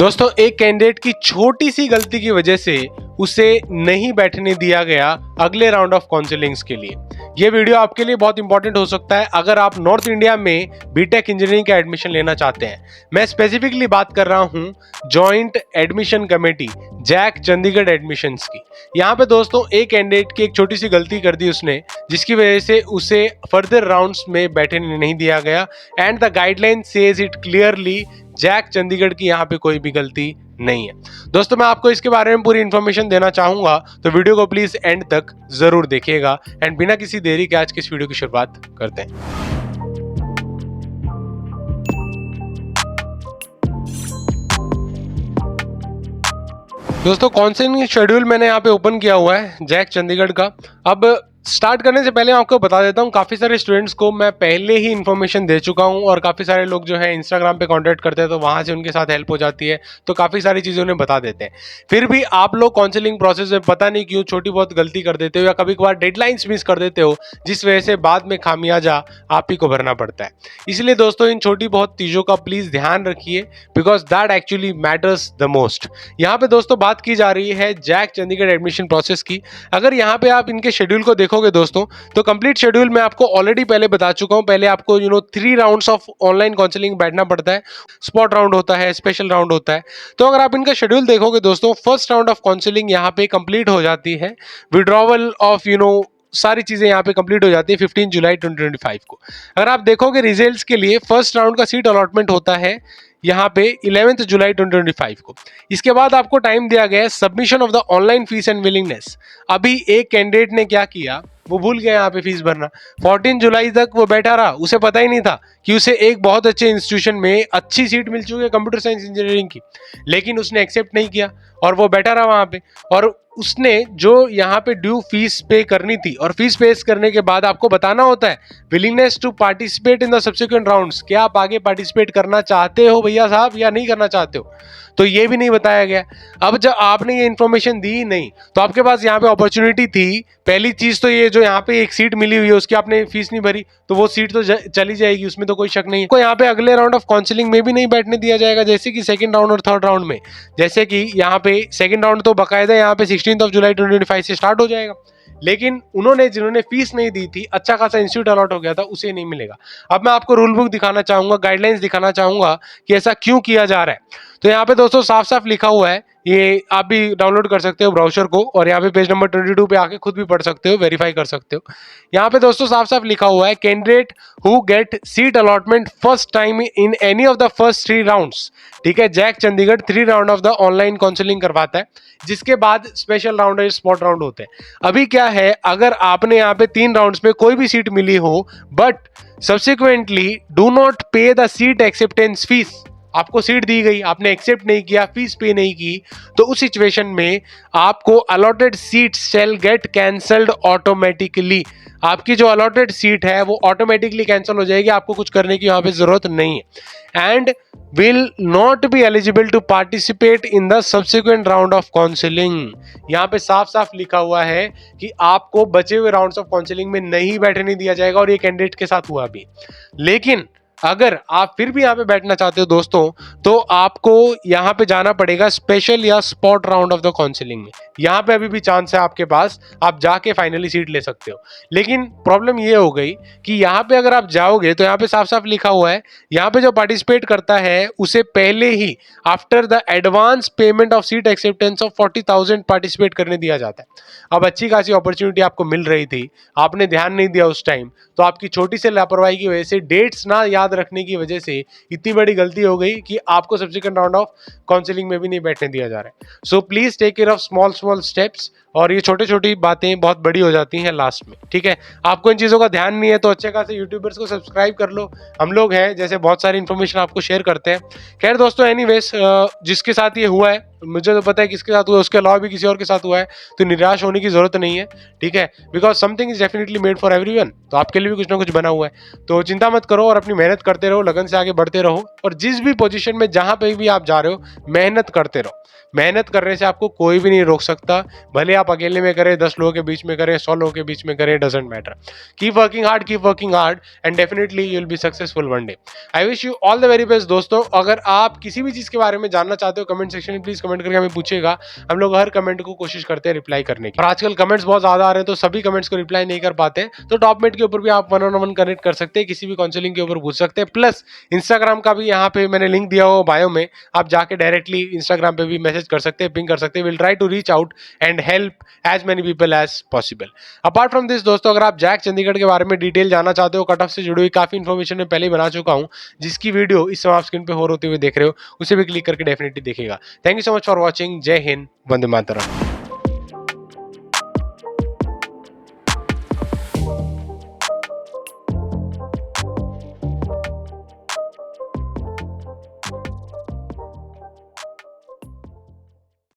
दोस्तों, एक कैंडिडेट की छोटी सी गलती की वजह से उसे नहीं बैठने दिया गया अगले राउंड ऑफ काउंसलिंग्स के लिए। यह वीडियो आपके लिए बहुत इंपॉर्टेंट हो सकता है अगर आप नॉर्थ इंडिया में बीटेक इंजीनियरिंग का एडमिशन लेना चाहते हैं। मैं स्पेसिफिकली बात कर रहा हूं joint admission committee JAC Chandigarh admissions की। यहाँ पे दोस्तों एक कैंडिडेट की एक छोटी सी गलती कर दी उसने, जिसकी वजह से उसे फर्दर राउंड्स में बैठने नहीं दिया गया। And the guideline says it clearly, JAC Chandigarh की यहाँ पे कोई भी गलती नहीं है। दोस्तों, मैं आपको इसके बारे में पूरी इन्फॉर्मेशन देना चाहूंगा, तो वीडियो को प्लीज एंड तक जरूर देखिएगा। एंड बिना किसी देरी के आज की इस वीडियो की शुरुआत करते हैं। दोस्तों, काउंसलिंग शेड्यूल मैंने यहाँ पे ओपन किया हुआ है जैक चंडीगढ़ का। अब स्टार्ट करने से पहले आपको बता देता हूँ, काफ़ी सारे स्टूडेंट्स को मैं पहले ही इन्फॉर्मेशन दे चुका हूँ और काफ़ी सारे लोग जो है इंस्टाग्राम पे कांटेक्ट करते हैं, तो वहाँ से उनके साथ हेल्प हो जाती है, तो काफ़ी सारी चीज़ें उन्हें बता देते हैं। फिर भी आप लोग काउंसलिंग प्रोसेस में पता नहीं क्यों छोटी बहुत गलती कर देते हो या कभी कभार डेडलाइंस मिस कर देते हो, जिस वजह से बाद में खामियाजा आप ही को भरना पड़ता है। इसलिए दोस्तों इन छोटी बहुत चीज़ों का प्लीज़ ध्यान रखिए, because that actually matters the most. यहाँ पे दोस्तों बात की जा रही है जैक चंडीगढ़ एडमिशन प्रोसेस की। अगर यहाँ पे आप इनके शेड्यूल को देखोगे दोस्तों, तो कंप्लीट शेड्यूल मैं आपको ऑलरेडी पहले बता चुका हूं। पहले आपको 3 राउंड्स ऑफ ऑनलाइन काउंसलिंग बैठना पड़ता है। स्पॉट राउंड होता है, स्पेशल राउंड होता है। तो अगर आप इनका शेड्यूल देखोगे दोस्तों, फर्स्ट राउंड ऑफ काउंसलिंग यहाँ पे कंप्लीट हो जाती है। विड्रॉवल ऑफ सारी चीजें यहाँ पे कंप्लीट हो जाती है 15 जुलाई 2025 को। अगर आप देखोगे रिजल्ट्स के लिए फर्स्ट राउंड का सीट अलॉटमेंट होता है यहाँ पे 11 जुलाई 2025 को। इसके बाद आपको टाइम दिया गया है submission of the online fees and willingness. अभी एक कैंडिडेट ने क्या किया, वो भूल गया यहाँ पे फीस भरना। 14 जुलाई तक वो बैठा रहा, उसे पता ही नहीं था कि उसे एक बहुत अच्छे इंस्टीट्यूशन में अच्छी सीट मिल चुकी है कंप्यूटर साइंस इंजीनियरिंग की, लेकिन उसने एक्सेप्ट नहीं किया और वो बैठा रहा वहां पे। और उसने जो यहाँ पे ड्यू फीस पे करनी थी, और फीस पे करने के बाद आपको बताना होता है willingness to participate in the subsequent rounds, क्या आप आगे पार्टिसिपेट करना चाहते हो भैया साहब या नहीं करना चाहते हो, तो ये भी नहीं बताया गया। अब जब आपने ये इन्फॉर्मेशन दी नहीं, तो आपके पास यहाँ पे अपॉर्चुनिटी थी। पहली चीज तो ये जो यहाँ पे एक सीट मिली हुई है उसकी आपने फीस नहीं भरी, तो वो सीट तो चली जाएगी, उसमें तो कोई शक नहीं है। को यहाँ पे अगले राउंड ऑफ काउंसलिंग में भी नहीं बैठने दिया जाएगा, जैसे कि सेकंड राउंड और थर्ड राउंड में। जैसे कि यहाँ पे सेकंड राउंड तो बाकायदा यहाँ पे 16 जुलाई 2025 से स्टार्ट हो जाएगा, लेकिन जिन्होंने फीस नहीं दी थी, अच्छा खासा इंस्टीट्यूट अलॉट हो गया था, उसे नहीं मिलेगा। अब मैं आपको रूल बुक दिखाना चाहूंगा, गाइडलाइंस दिखाना चाहूंगा कि ऐसा क्यों किया जा रहा है। तो यहाँ पे दोस्तों साफ साफ लिखा हुआ है, ये आप भी डाउनलोड कर सकते हो ब्राउजर को, और यहाँ पे पेज नंबर 22 पे आके खुद भी पढ़ सकते हो, वेरीफाई कर सकते हो। यहाँ पे दोस्तों साफ साफ लिखा हुआ है, candidate who get seat allotment first time in any of the first 3 rounds. ठीक है, JAC Chandigarh 3 round of the online counselling करवाता है, जिसके बाद स्पेशल राउंड और स्पॉट राउंड होते हैं। अभी क्या है, अगर आपने यहाँ पे 3 राउंड्स में कोई भी सीट मिली हो, बट सब्सिक्वेंटली डू नॉट पे द सीट एक्सेप्टेंस फीस, आपको सीट दी गई, आपने एक्सेप्ट नहीं किया, फीस पे नहीं की, तो उस सिचुएशन में आपको अलॉटेड सीट शैल गेट कैंसल्ड ऑटोमेटिकली। आपकी जो अलॉटेड सीट है वो ऑटोमेटिकली कैंसिल हो जाएगी, आपको कुछ करने की यहाँ पे जरूरत नहीं है। And will not be eligible to participate in the subsequent round of counselling. यहाँ पे साफ साफ लिखा हुआ है कि आपको बचे हुए राउंड्स ऑफ काउंसलिंग में नहीं बैठने दिया जाएगा, और ये कैंडिडेट के साथ हुआ भी। लेकिन अगर आप फिर भी यहाँ पे बैठना चाहते हो दोस्तों, तो आपको यहाँ पे जाना पड़ेगा स्पेशल या spot round of the counselling में। यहाँ पे अभी भी चांस है आपके पास, आप जाके फाइनली सीट ले सकते हो। लेकिन प्रॉब्लम ये हो गई कि यहाँ पे अगर आप जाओगे तो यहाँ पे साफ साफ लिखा हुआ है, यहाँ पे जो पार्टिसिपेट करता है उसे पहले ही after the advance payment of seat acceptance of 40,000 participate करने दिया जाता है। अब अच्छी खासी अपॉर्चुनिटी आपको मिल रही थी, आपने ध्यान नहीं दिया उस टाइम, तो आपकी छोटी सी लापरवाही की वजह से, डेट्स ना याद रखने की वजह से इतनी बड़ी गलती हो गई कि आपको सब्सिक्वेंट राउंड ऑफ काउंसलिंग में भी नहीं बैठने दिया जा रहा है। So please take care of small steps, और ये छोटी छोटी बातें बहुत बड़ी हो जाती हैं लास्ट में। ठीक है, आपको इन चीज़ों का ध्यान नहीं है तो अच्छे खासे यूट्यूबर्स को सब्सक्राइब कर लो, हम लोग हैं जैसे बहुत सारी इन्फॉर्मेशन आपको शेयर करते हैं। खैर दोस्तों, एनीवेज जिसके साथ ये हुआ है, मुझे तो पता है किसके साथ हुआ है, उसके अलावा भी किसी और के साथ हुआ है, तो निराश होने की जरूरत नहीं है। ठीक है, because something is definitely made for everyone, तो आपके लिए भी कुछ ना कुछ बना हुआ है, तो चिंता मत करो और अपनी मेहनत मेहनत करते रहो, लगन से आगे बढ़ते रहो और जिस भी पोजीशन में जहां पे भी आप जा रहे हो मेहनत करते रहो। मेहनत करने से आपको कोई भी नहीं रोक सकता, भले आप अकेले में करें, 10 लोगों के बीच में करें, 100 लोगों के बीच में करें, doesn't matter. Keep working hard and definitely you will be successful one day. I wish you all the very best दोस्तों। अगर आप किसी भी चीज के बारे में जानना चाहते हो कमेंट सेक्शन में प्लीज कमेंट करके हमें पूछिएगा, हम लोग हर कमेंट को कोशिश करते हैं रिप्लाई करने की। और आजकल कमेंट्स बहुत ज्यादा आ रहे हैं तो सभी कमेंट्स को रिप्लाई नहीं कर पाते, तो टॉपमेट के ऊपर भी आप 1-on-1 कनेक्ट कर सकते हैं, किसी भी काउंसलिंग के ऊपर पूछ सकते हैं। प्लस इंस्टाग्राम का भी यहाँ पे मैंने लिंक दिया हुआ बायो में, आप जाके डायरेक्टली इंस्टाग्राम पे भी मैसेज कर सकते हैं, पिंग कर सकते हैं। Will try to reach out and help as many people as possible. Apart from this दोस्तों, अगर आप जैक चंडीगढ़ के बारे में डिटेल जानना चाहते हो, कट ऑफ से जुड़ी हुई काफी इन्फॉर्मेशन मैं पहले ही बना चुका हूँ, जिसकी वीडियो इस समय आप स्क्रीन पे होते हुए देख रहे हो, उसे भी क्लिक करके डेफिनेटली देखिएगा। Thank you so much for watching. जय हिंद, वंदे मातरम।